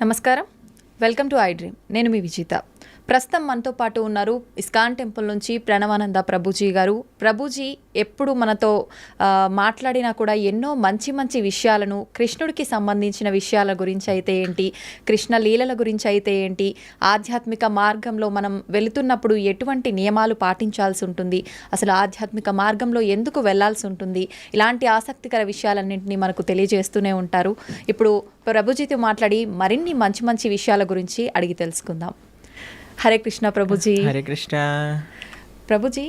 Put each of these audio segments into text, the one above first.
నమస్కారం, welcome to I dream. నేను మీ విజిత. ప్రస్తుతం మనతో పాటు ఉన్నారు ఇస్కాన్ టెంపుల్ నుంచి ప్రణవానంద ప్రభుజీ గారు. ప్రభుజీ ఎప్పుడు మనతో మాట్లాడినా కూడా ఎన్నో మంచి మంచి విషయాలను, కృష్ణుడికి సంబంధించిన విషయాల గురించి అయితే ఏంటి, కృష్ణ లీలల గురించి అయితే ఏంటి, ఆధ్యాత్మిక మార్గంలో మనం వెళుతున్నప్పుడు ఎటువంటి నియమాలు పాటించాల్సి ఉంటుంది, అసలు ఆధ్యాత్మిక మార్గంలో ఎందుకు వెళ్లాల్సి ఉంటుంది, ఇలాంటి ఆసక్తికర విషయాలన్నింటినీ మనకు తెలియజేస్తూనే ఉంటారు. ఇప్పుడు ప్రభుజీతో మాట్లాడి మరిన్ని మంచి మంచి విషయాల గురించి అడిగి తెలుసుకుందాం. హరే కృష్ణ ప్రభుజీ. హరే కృష్ణ ప్రభుజీ.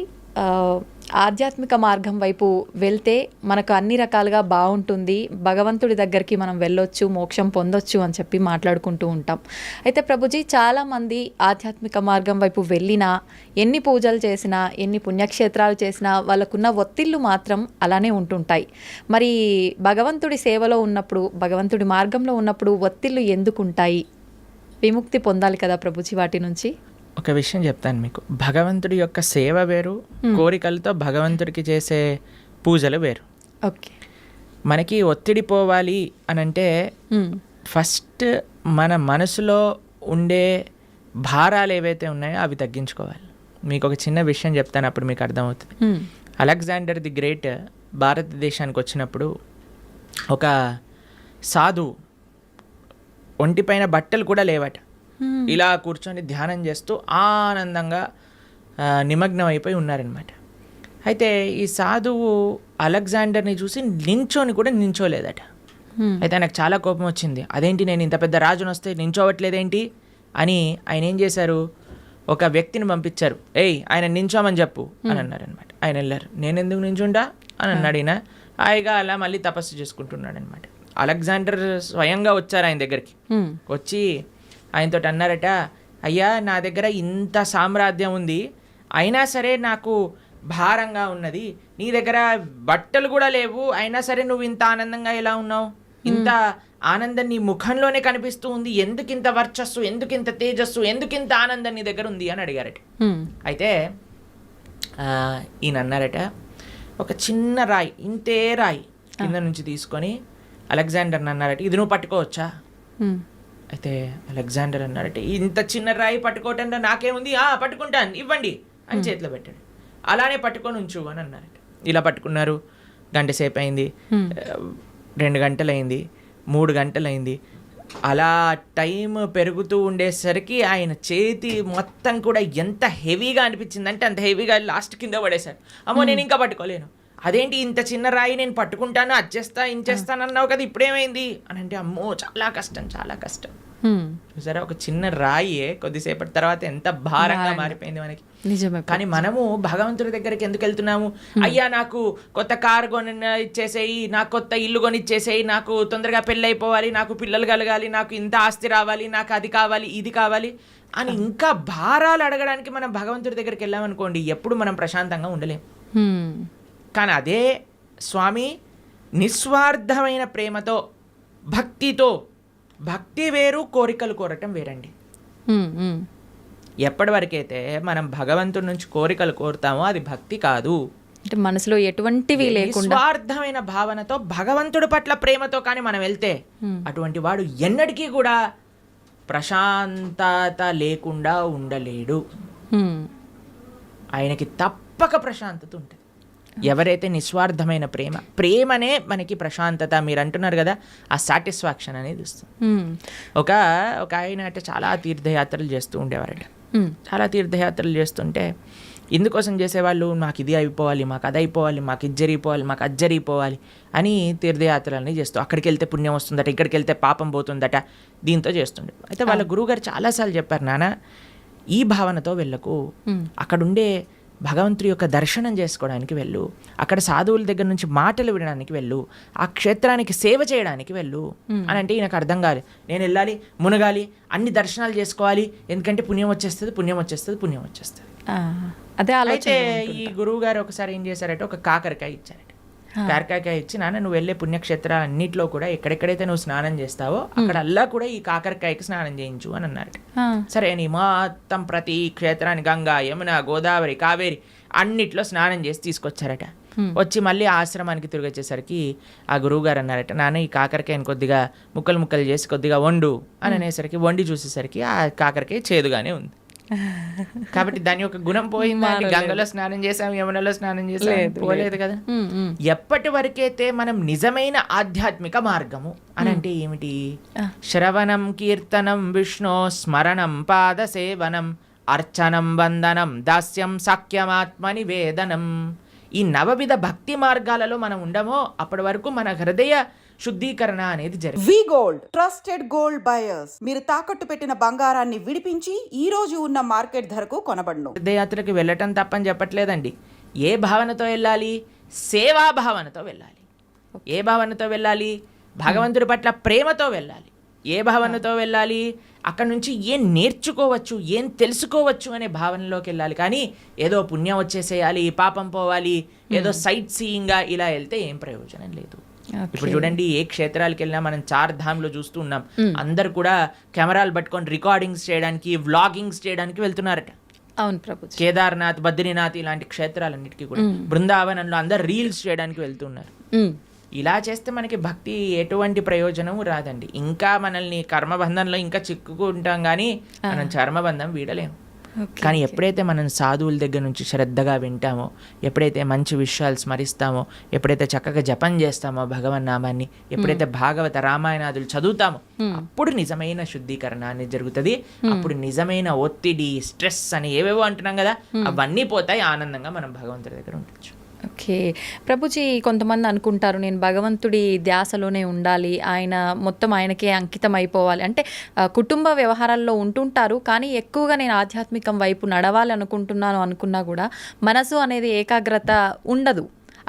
ఆధ్యాత్మిక మార్గం వైపు వెళ్తే మనకు అన్ని రకాలుగా బాగుంటుంది, భగవంతుడి దగ్గరికి మనం వెళ్ళొచ్చు, మోక్షం పొందొచ్చు అని చెప్పి మాట్లాడుకుంటూ ఉంటాం. అయితే ప్రభుజీ, చాలామంది ఆధ్యాత్మిక మార్గం వైపు వెళ్ళినా, ఎన్ని పూజలు చేసినా, ఎన్ని పుణ్యక్షేత్రాలు చేసినా వాళ్ళకున్న ఒత్తిళ్ళు మాత్రం అలానే ఉంటుంటాయి. మరి భగవంతుడి సేవలో ఉన్నప్పుడు, భగవంతుడి మార్గంలో ఉన్నప్పుడు ఒత్తిళ్ళు ఎందుకుంటాయి? విముక్తి పొందాలి కదా ప్రభుజీ వాటి నుంచి. ఒక విషయం చెప్తాను మీకు. భగవంతుడి యొక్క సేవ వేరు, కోరికలతో భగవంతుడికి చేసే పూజలు వేరు. ఓకే. మనకి ఒత్తిడి పోవాలి అని అంటే ఫస్ట్ మన మనసులో ఉండే భారాలు ఏవైతే ఉన్నాయో అవి తగ్గించుకోవాలి. మీకు ఒక చిన్న విషయం చెప్తాను, అప్పుడు మీకు అర్థమవుతుంది. అలెగ్జాండర్ ది గ్రేట్ భారతదేశానికి వచ్చినప్పుడు ఒక సాధువు ఒంటిపైన బట్టలు కూడా లేవట, ఇలా కూర్చొని ధ్యానం చేస్తూ ఆనందంగా నిమగ్నం అయిపోయి ఉన్నారనమాట. అయితే ఈ సాధువు అలెగ్జాండర్ని చూసి నించోని కూడా నించోలేదట. అయితే ఆయనకు చాలా కోపం వచ్చింది. అదేంటి, నేను ఇంత పెద్ద రాజును వస్తే నించోవట్లేదేంటి అని ఆయన ఏం చేశారు, ఒక వ్యక్తిని పంపించారు. ఆయన నించోమని చెప్పు అని అన్నారనమాట. ఆయన వెళ్ళారు. నేను ఎందుకు నించుంటా అని అన్నాడు. ఈయన హాయిగా అలా మళ్ళీ తపస్సు చేసుకుంటున్నాడు అనమాట. అలెగ్జాండర్ స్వయంగా వచ్చారు ఆయన దగ్గరికి. వచ్చి ఆయనతో అన్నారట, అయ్యా నా దగ్గర ఇంత సామ్రాజ్యం ఉంది, అయినా సరే నాకు భారంగా ఉన్నది, నీ దగ్గర బట్టలు కూడా లేవు, అయినా సరే నువ్వు ఇంత ఆనందంగా ఎలా ఉన్నావు, ఇంత ఆనందం నీ ముఖంలోనే కనిపిస్తూ ఉంది, ఎందుకింత వర్చస్సు, ఎందుకింత తేజస్సు, ఎందుకింత ఆనందం నీ దగ్గర ఉంది అని అడిగారట. అయితే ఈయన అన్నారట, ఒక చిన్న రాయి, ఇంతే రాయి కింద నుంచి తీసుకొని అలెగ్జాండర్ అన్నారట, ఇది నువ్వు పట్టుకోవచ్చా? అయితే అలెగ్జాండర్ అన్నారట, ఇంత చిన్న రాయి పట్టుకోవటంలో నాకేముంది, పట్టుకుంటాను, ఇవ్వండి అని చేతిలో పెట్టాడు. అలానే పట్టుకొని ఉంచు అని అన్నారట. ఇలా పట్టుకున్నారు. గంట సేపు అయింది, 2 గంటలైంది, 3 గంటలైంది. అలా టైం పెరుగుతూ ఉండేసరికి ఆయన చేతి మొత్తం కూడా ఎంత హెవీగా అనిపించిందంటే అంత హెవీగా లాస్ట్ కింద పడేశాడు. అమ్మో నేను ఇంకా పట్టుకోలేను. అదేంటి ఇంత చిన్న రాయి నేను పట్టుకుంటాను, అచ్చేస్తా ఇంచేస్తాను అన్నావు కదా, ఇప్పుడేమైంది అని అంటే, అమ్మో చాలా కష్టం, చాలా కష్టం. చూసారా, ఒక చిన్న రాయే కొద్దిసేపటి తర్వాత ఎంత భారంగా మారిపోయింది మనకి. కానీ మనము భగవంతుడి దగ్గరికి ఎందుకు వెళ్తున్నాము? అయ్యా నాకు కొత్త కారు కొని ఇచ్చేసేయి, నాకు కొత్త ఇల్లు కొని ఇచ్చేసేయి, నాకు తొందరగా పెళ్ళి అయిపోవాలి, నాకు పిల్లలు కలగాలి, నాకు ఇంత ఆస్తి రావాలి, నాకు అది కావాలి, ఇది కావాలి అని ఇంకా భారాలు అడగడానికి మనం భగవంతుడి దగ్గరికి వెళ్ళామనుకోండి, ఎప్పుడు మనం ప్రశాంతంగా ఉండలేం. కానీ అదే స్వామి నిస్వార్థమైన ప్రేమతో, భక్తితో, భక్తి వేరు, కోరికలు కోరటం వేరండి. ఎప్పటి వరకైతే మనం భగవంతుడి నుంచి కోరికలు కోరుతామో అది భక్తి కాదు. అంటే మనసులో ఎటువంటివి లేకుండా నిస్వార్థమైన భావనతో, భగవంతుడి పట్ల ప్రేమతో కానీ మనం వెళ్తే అటువంటి వాడు ఎన్నటికీ కూడా ప్రశాంతత లేకుండా ఉండలేడు. ఆయనకి తప్పక ప్రశాంతత ఉంటుంది. ఎవరైతే నిస్వార్థమైన ప్రేమనే మనకి ప్రశాంతత, మీరు అంటున్నారు కదా, ఆ సాటిస్ఫాక్షన్ అనేది ఇస్తుంది. ఒక ఆయన అంటే చాలా తీర్థయాత్రలు చేస్తూ ఉండేవారట. చాలా తీర్థయాత్రలు చేస్తుంటే ఇందుకోసం చేసేవాళ్ళు, మాకు ఇది అయిపోవాలి, మాకు అది అయిపోవాలి, మాకు ఇది జరిగిపోవాలి, మాకు అది జరిగిపోవాలి అని తీర్థయాత్రలని చేస్తూ, అక్కడికి వెళ్తే పుణ్యం వస్తుందట, ఇక్కడికి వెళ్తే పాపం పోతుందట, దీంతో చేస్తుండే. అయితే వాళ్ళ గురువుగారు చాలాసార్లు చెప్పారు, నాన్న ఈ భావనతో వెళ్ళకు, అక్కడుండే భగవంతుడి యొక్క దర్శనం చేసుకోవడానికి వెళ్ళు, అక్కడ సాధువుల దగ్గర నుంచి మాటలు వినడానికి వెళ్ళు, ఆ క్షేత్రానికి సేవ చేయడానికి వెళ్ళు అని అంటే ఈయనకు అర్థం కాదు. నేను వెళ్ళాలి, మునగాలి, అన్ని దర్శనాలు చేసుకోవాలి, ఎందుకంటే పుణ్యం వచ్చేస్తుంది, పుణ్యం వచ్చేస్తుంది, పుణ్యం వచ్చేస్తుంది. అయితే ఈ గురువు గారు ఒకసారి ఏం చేశారంటే ఒక కాకరకాయ ఇచ్చారట. కాకరకాయ ఇచ్చి, నాన్న నువ్వు వెళ్ళే పుణ్యక్షేత్రాలన్నింటిలో కూడా ఎక్కడెక్కడైతే నువ్వు స్నానం చేస్తావో అక్కడ అల్లా కూడా ఈ కాకరకాయకి స్నానం చేయించు అని అన్నారట. సరే అని మొత్తం ప్రతి క్షేత్రాన్ని గంగా, యమున, గోదావరి, కావేరి అన్నిట్లో స్నానం చేసి తీసుకొచ్చారట. వచ్చి మళ్ళీ ఆశ్రమానికి తిరిగి వచ్చేసరికి ఆ గురువుగారు అన్నారట, నాన్న ఈ కాకరకాయని కొద్దిగా ముక్కలు ముక్కలు చేసి కొద్దిగా వండు అని అనేసరికి వండి చూసేసరికి ఆ కాకరకాయ చేదుగానే ఉంది. కాబట్టి దాని యొక్క గుణం పోయిందా? గంగలో స్నానం చేసాం, యమునలో స్నానం చేసాం, పోలేదు కదా. ఎప్పటి వరకైతే మనం నిజమైన ఆధ్యాత్మిక మార్గము అని అంటే ఏమిటి? శ్రవణం కీర్తనం విష్ణు స్మరణం పాద సేవనం అర్చనం వందనం దాస్యం సాఖ్యమాత్మ నివేదనం. ఈ నవవిధ భక్తి మార్గాలలో మనం ఉండమో అప్పటి వరకు మన హృదయ శుద్ధీకరణ అనేది జరుగుతుంది. వి గోల్డ్ ట్రస్టెడ్ గోల్డ్ బయర్స్. మీరు తాకట్టు పెట్టిన బంగారాన్ని విడిపించి ఈ రోజు ఉన్న మార్కెట్ ధరకు కొనబడును. తీర్థయాత్రకి వెళ్ళటం తప్పని చెప్పట్లేదండి. ఏ భావనతో వెళ్ళాలి? సేవా భావనతో వెళ్ళాలి. ఏ భావనతో వెళ్ళాలి? భగవంతుడి పట్ల ప్రేమతో వెళ్ళాలి. ఏ భావనతో వెళ్ళాలి? అక్కడ నుంచి ఏం నేర్చుకోవచ్చు, ఏం తెలుసుకోవచ్చు అనే భావనలోకి వెళ్ళాలి. కానీ ఏదో పుణ్యం వచ్చేసేయాలి, పాపం పోవాలి, ఏదో సైట్ సీయింగ్గా ఇలా వెళ్తే ఏం ప్రయోజనం లేదు. ఇప్పుడు చూడండి, ఏ క్షేత్రాలకు వెళ్ళినా మనం 4 ధామ్లో చూస్తూ ఉన్నాం. అందరు కూడా కెమెరాలు పట్టుకొని రికార్డింగ్స్ చేయడానికి, వ్లాగింగ్స్ చేయడానికి వెళ్తున్నారట. అవును ప్రభు. కేదార్నాథ్, బద్రీనాథ్ ఇలాంటి క్షేత్రాలన్నిటికీ కూడా బృందావనంలో అందరు రీల్స్ చేయడానికి వెళ్తున్నారు. ఇలా చేస్తే మనకి భక్తి ఎటువంటి ప్రయోజనం రాదండి. ఇంకా మనల్ని కర్మబంధంలో ఇంకా చిక్కుకుంటాం, కానీ మనం చర్మబంధం వీడలేము. కానీ ఎప్పుడైతే మనం సాధువుల దగ్గర నుంచి శ్రద్ధగా వింటామో, ఎప్పుడైతే మంచి విషయాలు స్మరిస్తామో, ఎప్పుడైతే చక్కగా జపం చేస్తామో భగవన్నామాన్ని, ఎప్పుడైతే భాగవత రామాయణాదులు చదువుతామో, అప్పుడు నిజమైన శుద్ధీకరణ అనేది జరుగుతుంది. అప్పుడు నిజమైన ఒత్తిడి, స్ట్రెస్ అని ఏవేవో అంటున్నాం కదా, అవన్నీ పోతాయి. ఆనందంగా మనం భగవంతుడి దగ్గర ఉండొచ్చు. ఓకే ప్రభుజీ, కొంతమంది అనుకుంటారు నేను భగవంతుడి ధ్యాసలోనే ఉండాలి, ఆయన మొత్తం ఆయనకే అంకితం అయిపోవాలి అంటే కుటుంబ వ్యవహారాల్లో ఉంటుంటారు. కానీ ఎక్కువగా నేను ఆధ్యాత్మికం వైపు నడవాలి అనుకుంటున్నాను అనుకున్నా కూడా మనసు అనేది ఏకాగ్రత ఉండదు.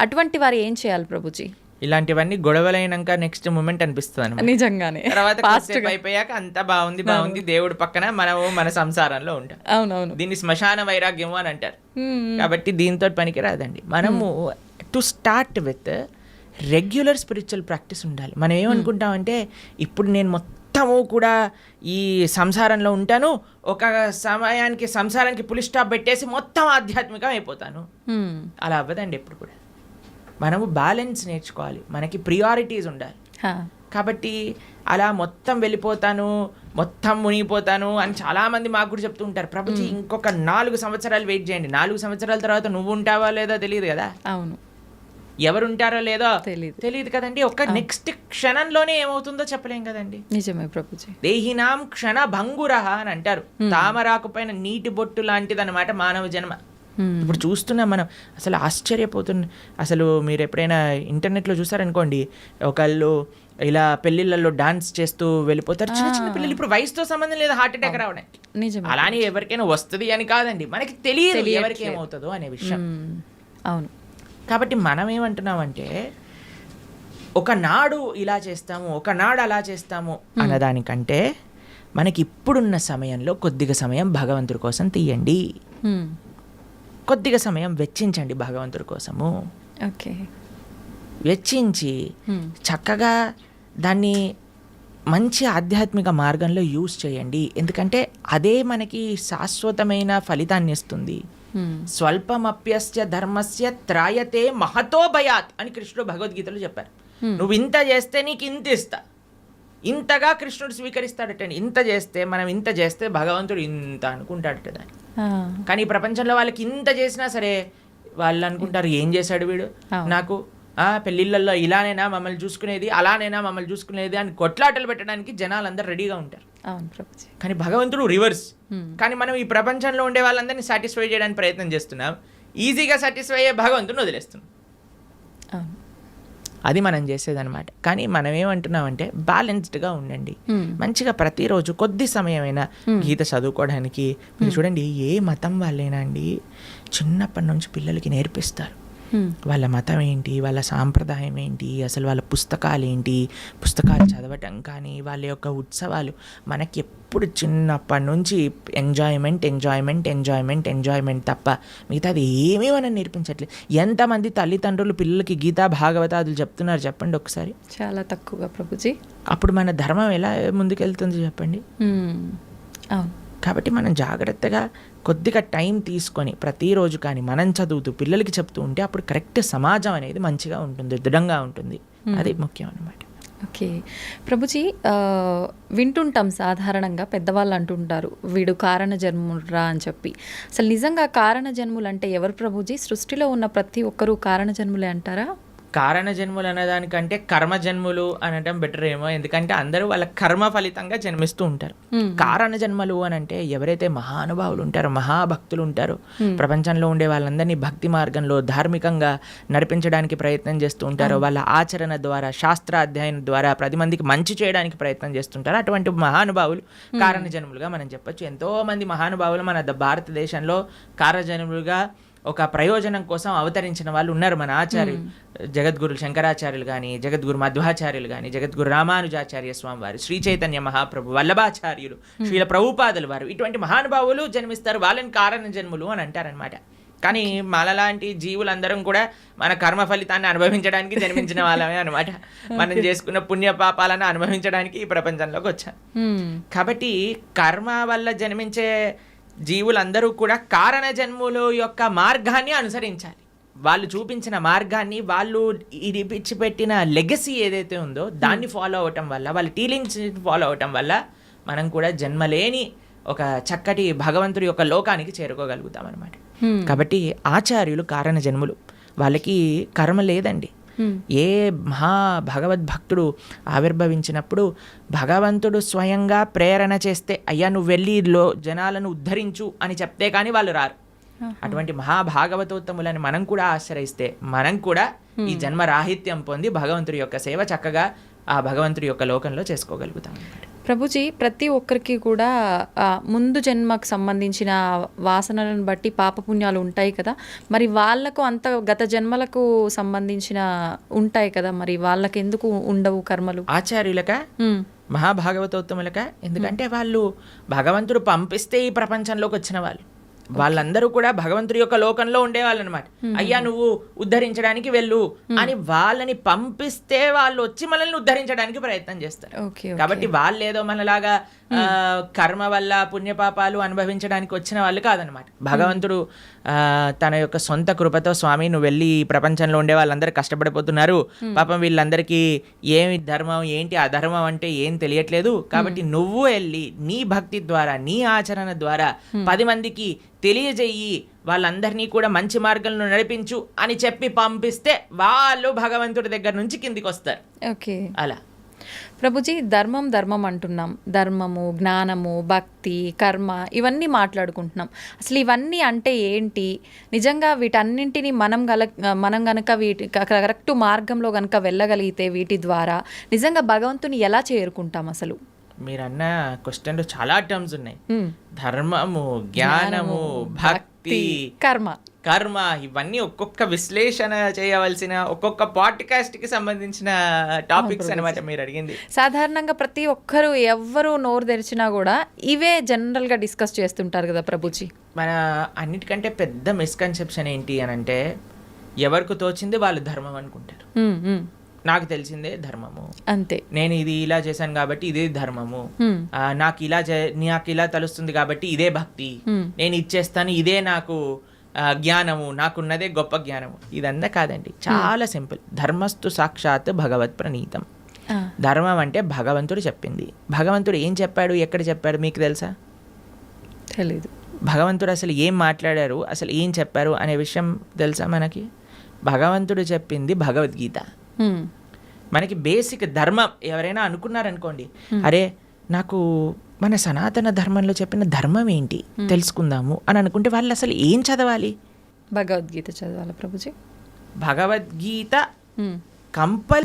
అటువంటి వారు ఏం చేయాలి ప్రభుజీ? ఇలాంటివన్నీ గొడవలైనాక నెక్స్ట్ మూమెంట్ అనిపిస్తుంది నిజంగానే. తర్వాత అయిపోయాక అంతా బాగుంది దేవుడి పక్కన మనము మన సంసారంలో ఉంటాం. అవునవును. దీన్ని శ్మశాన వైరాగ్యము అని అంటారు. కాబట్టి దీంతో పనికి రాదండి. మనము to start with regular spiritual practice ఉండాలి. మనం ఏమనుకుంటామంటే ఇప్పుడు నేను మొత్తము కూడా ఈ సంసారంలో ఉంటాను, ఒక సమయానికి సంసారానికి పులి స్టాప్ పెట్టేసి మొత్తం ఆధ్యాత్మికం అయిపోతాను. అలా అవ్వదండి ఎప్పుడు కూడా. మనము బ్యాలెన్స్ నేర్చుకోవాలి, మనకి ప్రియారిటీస్ ఉండాలి. కాబట్టి అలా మొత్తం వెళ్ళిపోతాను, మొత్తం మునిగిపోతాను అని చాలామంది మాకు కూడా చెప్తూ ఉంటారు. ప్రభుజీ ఇంకొక 4 సంవత్సరాలు వెయిట్ చేయండి, 4 సంవత్సరాల తర్వాత నువ్వు ఉంటావా లేదో తెలియదు కదా. అవును, ఎవరు ఉంటారో లేదో తెలియదు కదండి. ఒక నెక్స్ట్ క్షణంలోనే ఏమవుతుందో చెప్పలేం కదండి. నిజమే ప్రభుజీ. దేహినాం క్షణ భంగురహ అని అంటారు. తామరాకు పైన నీటి బొట్టు లాంటిది అనమాట మానవ జన్మ. ఇప్పుడు చూస్తున్నాం మనం, అసలు ఆశ్చర్యపోతున్నాం. అసలు మీరు ఎప్పుడైనా ఇంటర్నెట్లో చూసారనుకోండి, ఒకళ్ళు ఇలా పెళ్ళిళ్ళల్లో డాన్స్ చేస్తూ వెళ్ళిపోతారు. చిన్న చిన్న పిల్లలు, ఇప్పుడు వయసుతో సంబంధం లేదు హార్ట్ అటాక్ రావడానికి. అలానే ఎవరికైనా వస్తుంది అని కాదండి, మనకి తెలియదు ఎవరికి ఏమవుతుందో అనే విషయం. అవును. కాబట్టి మనం ఏమంటున్నామంటే ఒకనాడు ఇలా చేస్తాము, ఒకనాడు అలా చేస్తాము అన్నదానికంటే మనకి ఇప్పుడున్న సమయంలో కొద్దిగా సమయం భగవంతుడి కోసం తీయండి, కొద్దిగా సమయం వెచ్చించండి భగవంతుడి కోసము. ఓకే, వెచ్చించి చక్కగా దాన్ని మంచి ఆధ్యాత్మిక మార్గంలో యూజ్ చేయండి. ఎందుకంటే అదే మనకి శాశ్వతమైన ఫలితాన్ని ఇస్తుంది. స్వల్పమప్యస్య ధర్మస్య త్రాయతే మహతో భయాత్ అని కృష్ణుడు భగవద్గీతలో చెప్పారు. నువ్వు ఇంత చేస్తే నీకు ఇంత ఇస్తా, ఇంతగా కృష్ణుడు స్వీకరిస్తాడటండి. ఇంత చేస్తే, మనం ఇంత చేస్తే భగవంతుడు ఇంత అనుకుంటాడట దాన్ని. కానీ ఈ ప్రపంచంలో వాళ్ళకి ఇంత చేసినా సరే వాళ్ళు అనుకుంటారు ఏం చేశాడు వీడు నాకు, పెళ్ళిళ్ళల్లో ఇలానైనా మమ్మల్ని చూసుకునేది, అలానైనా మమ్మల్ని చూసుకునేది అని కొట్లాటలు పెట్టడానికి జనాలందరూ రెడీగా ఉంటారు. కానీ భగవంతుడు రివర్స్. కానీ మనం ఈ ప్రపంచంలో ఉండే వాళ్ళందరినీ సాటిస్ఫై చేయడానికి ప్రయత్నం చేస్తున్నాం, ఈజీగా సాటిస్ఫై అయ్యే భగవంతుని వదిలేస్తున్నాం. అది మనం చేసేదన్నమాట. కానీ మనం ఏమంటున్నామంటే బ్యాలెన్స్డ్గా ఉండండి, మంచిగా ప్రతిరోజు కొద్ది సమయమైనా గీత చదువుకోవడానికి. మీరు చూడండి, ఏ మతం వాళ్ళైనా అండి చిన్నప్పటి నుంచి పిల్లలకి నేర్పిస్తారు వాళ్ళ మతం ఏంటి, వాళ్ళ సాంప్రదాయం ఏంటి, అసలు వాళ్ళ పుస్తకాలు ఏంటి, పుస్తకాలు చదవటం కానీ వాళ్ళ యొక్క ఉత్సవాలు. మనకి ఎప్పుడు చిన్నప్పటి నుంచి ఎంజాయ్మెంట్ ఎంజాయ్మెంట్ ఎంజాయ్మెంట్ ఎంజాయ్మెంట్ తప్ప మిగతాది ఏమీ మనం నేర్పించట్లేదు. ఎంతమంది తల్లిదండ్రులు పిల్లలకి గీతా భాగవతాదులు చెప్తున్నారు చెప్పండి ఒకసారి? చాలా తక్కువగా ప్రభుజీ. అప్పుడు మన ధర్మం ఎలా ముందుకెళ్తుంది చెప్పండి? కాబట్టి మనం జాగ్రత్తగా కొద్దిగా టైం తీసుకొని ప్రతిరోజు కానీ మనం చదువుతూ పిల్లలకి చెప్తూ ఉంటే అప్పుడు కరెక్ట్ సమాజం అనేది మంచిగా ఉంటుంది, దృఢంగా ఉంటుంది. అది ముఖ్యం అన్నమాట. ఓకే ప్రభుజీ, వింటుంటాం సాధారణంగా పెద్దవాళ్ళు అంటుంటారు వీడు కారణ జన్మురా అని చెప్పి. అసలు నిజంగా కారణ జన్ములు అంటే ఎవరు ప్రభుజీ? సృష్టిలో ఉన్న ప్రతి ఒక్కరూ కారణ జన్ములే అంటారా? కారణ జన్ములు అనేదానికంటే కర్మ జన్ములు అనడం బెటర్ ఏమో, ఎందుకంటే అందరూ వాళ్ళ కర్మ ఫలితంగా జన్మిస్తూ ఉంటారు. కారణ జన్మలు అని అంటే ఎవరైతే మహానుభావులు ఉంటారో, మహాభక్తులు ఉంటారో, ప్రపంచంలో ఉండే వాళ్ళందరినీ భక్తి మార్గంలో ధార్మికంగా నడిపించడానికి ప్రయత్నం చేస్తూ ఉంటారో, వాళ్ళ ఆచరణ ద్వారా, శాస్త్ర అధ్యయనం ద్వారా 10 మందికి మంచి చేయడానికి ప్రయత్నం చేస్తుంటారు. అటువంటి మహానుభావులు కారణ జన్ములుగా మనం చెప్పొచ్చు. ఎంతో మంది మహానుభావులు మన భారతదేశంలో కారణ జన్ములుగా ఒక ప్రయోజనం కోసం అవతరించిన వాళ్ళు ఉన్నారు. మన ఆచార్యులు జగద్గురు శంకరాచార్యులు కానీ, జగద్గురు మధ్వాచార్యులు కానీ, జగద్గురు రామానుజాచార్య స్వామి వారు, శ్రీ చైతన్య మహాప్రభు, వల్లభాచార్యులు, శ్రీల ప్రభుపాదులు వారు, ఇటువంటి మహానుభావులు జన్మిస్తారు. వాళ్ళని కారణ జన్ములు అని అంటారనమాట. కానీ మనలాంటి జీవులందరం కూడా మన కర్మ ఫలితాన్ని అనుభవించడానికి జన్మించిన వాళ్ళమే అనమాట. మనం చేసుకున్న పుణ్య పాపాలను అనుభవించడానికి ఈ ప్రపంచంలోకి వచ్చాం. కాబట్టి కర్మ వల్ల జన్మించే జీవులందరూ కూడా కారణ జన్ముల యొక్క మార్గాన్ని అనుసరించాలి. వాళ్ళు చూపించిన మార్గాన్ని, వాళ్ళు ఇది పిచ్చిపెట్టిన లెగసీ ఏదైతే ఉందో దాన్ని ఫాలో అవటం వల్ల, వాళ్ళ టీలింగ్స్ ఫాలో అవటం వల్ల మనం కూడా జన్మలేని ఒక చక్కటి భగవంతుడి యొక్క లోకానికి చేరుకోగలుగుతాం అనమాట. కాబట్టి ఆచార్యులు కారణ జన్ములు, వాళ్ళకి కర్మ లేదండి. ఏ మహా భగవద్భక్తుడు ఆవిర్భవించినప్పుడు భగవంతుడు స్వయంగా ప్రేరణ చేస్తే, అయ్యా నువ్వు వెళ్ళి జనాలను ఉద్ధరించు అని చెప్తే కానీ వాళ్ళు రారు. అటువంటి మహాభాగవతోత్తములని మనం కూడా ఆశ్రయిస్తే మనం కూడా ఈ జన్మ రాహిత్యం పొంది భగవంతుడి యొక్క సేవ చక్కగా ఆ భగవంతుడి యొక్క లోకంలో చేసుకోగలుగుతాం. ప్రభుజీ, ప్రతి ఒక్కరికి కూడా ముందు జన్మకు సంబంధించిన వాసనలను బట్టి పాపపుణ్యాలు ఉంటాయి కదా, మరి వాళ్ళకు అంత గత జన్మలకు సంబంధించిన ఉంటాయి కదా, మరి వాళ్ళకి ఎందుకు ఉండవు కర్మలు? ఆచార్యులక, మహాభాగవతోత్తములక, ఎందుకంటే వాళ్ళు భగవంతుడు పంపిస్తే ఈ ప్రపంచంలోకి వచ్చిన వాళ్ళు. వాళ్ళందరూ కూడా భగవంతుడి యొక్క లోకంలో ఉండేవాళ్ళు అనమాట. అయ్యా నువ్వు ఉద్ధరించడానికి వెళ్ళు అని వాళ్ళని పంపిస్తే వాళ్ళు వచ్చి మనల్ని ఉద్ధరించడానికి ప్రయత్నం చేస్తారు. కాబట్టి వాళ్ళు ఏదో మనలాగా కర్మ వల్ల పుణ్యపాపాలు అనుభవించడానికి వచ్చిన వాళ్ళు కాదనమాట. భగవంతుడు తన యొక్క సొంత కృపతో, స్వామి నువ్వు వెళ్ళి ఈ ప్రపంచంలో ఉండే వాళ్ళందరూ కష్టపడిపోతున్నారు, పాపం వీళ్ళందరికీ ఏమి ధర్మం ఏంటి అధర్మం అంటే ఏం తెలియట్లేదు, కాబట్టి నువ్వు వెళ్ళి నీ భక్తి ద్వారా, నీ ఆచరణ ద్వారా 10 మందికి తెలియజేయి, వాళ్ళందరినీ కూడా మంచి మార్గంలో నడిపించు అని చెప్పి పంపిస్తే వాళ్ళు భగవంతుడి దగ్గర నుంచి కిందికి వస్తారు. ఓకే, అలా ప్రభుజీ, ధర్మం అంటున్నాం. ధర్మము, జ్ఞానము, భక్తి, కర్మ ఇవన్నీ మాట్లాడుకుంటున్నాం. అసలు ఇవన్నీ అంటే ఏంటి? నిజంగా వీటన్నింటినీ మనం గనక వీటి కరెక్ట్ మార్గంలో గనక వెళ్ళగలిగితే వీటి ద్వారా నిజంగా భగవంతుని ఎలా చేరుకుంటాం? అసలు మీరన్న క్వశ్చన్లో చాలా టర్మ్స్ ఉన్నాయి. ధర్మము, జ్ఞానము, భక్తి, కర్మ ఇవన్నీ ఒక్కొక్క విశ్లేషణ చేయవలసిన, ఒక్కొక్క పాడ్కాస్ట్ కి సంబంధించిన టాపిక్స్ అనమాట మీరు అడిగింది. సాధారణంగా ప్రతి ఒక్కరు ఎవ్వరు నోరు తెరిచినా కూడా ఇవే జనరల్ గా డిస్కస్ చేస్తుంటారు కదా ప్రభుజీ. మన అన్నిటికంటే పెద్ద మిస్కన్సెప్షన్ ఏంటి అని అంటే, ఎవరికి తోచింది వాళ్ళు ధర్మం అనుకుంటారు. నాకు తెలిసిందే ధర్మము, అంతే, నేను ఇది ఇలా చేశాను కాబట్టి ఇదే ధర్మము, నాకు ఇలా తెలుస్తుంది కాబట్టి ఇదే భక్తి, నేను ఇచ్చేస్తాను ఇదే నాకు జ్ఞానము, నాకున్నదే గొప్ప జ్ఞానము. ఇదంతా కాదండి, చాలా సింపుల్. ధర్మస్తు సాక్షాత్ భగవత్ ప్రణీతం. ధర్మం అంటే భగవంతుడు చెప్పింది. భగవంతుడు ఏం చెప్పాడు, ఎక్కడ చెప్పాడు మీకు తెలుసా? తెలీదు. భగవంతుడు అసలు ఏం మాట్లాడారు, అసలు ఏం చెప్పారు అనే విషయం తెలుసా మనకి? భగవంతుడు చెప్పింది భగవద్గీత. మనకి బేసిక్ ధర్మం ఎవరైనా అనుకున్నారనుకోండి, అరే నాకు మన సనాతన ధర్మంలో చెప్పిన ధర్మం ఏంటి తెలుసుకుందాము అని అనుకుంటే వాళ్ళు అసలు ఏం చదవాలి? భగవద్గీత చదవాలి ప్రభుజీ. భగవద్గీత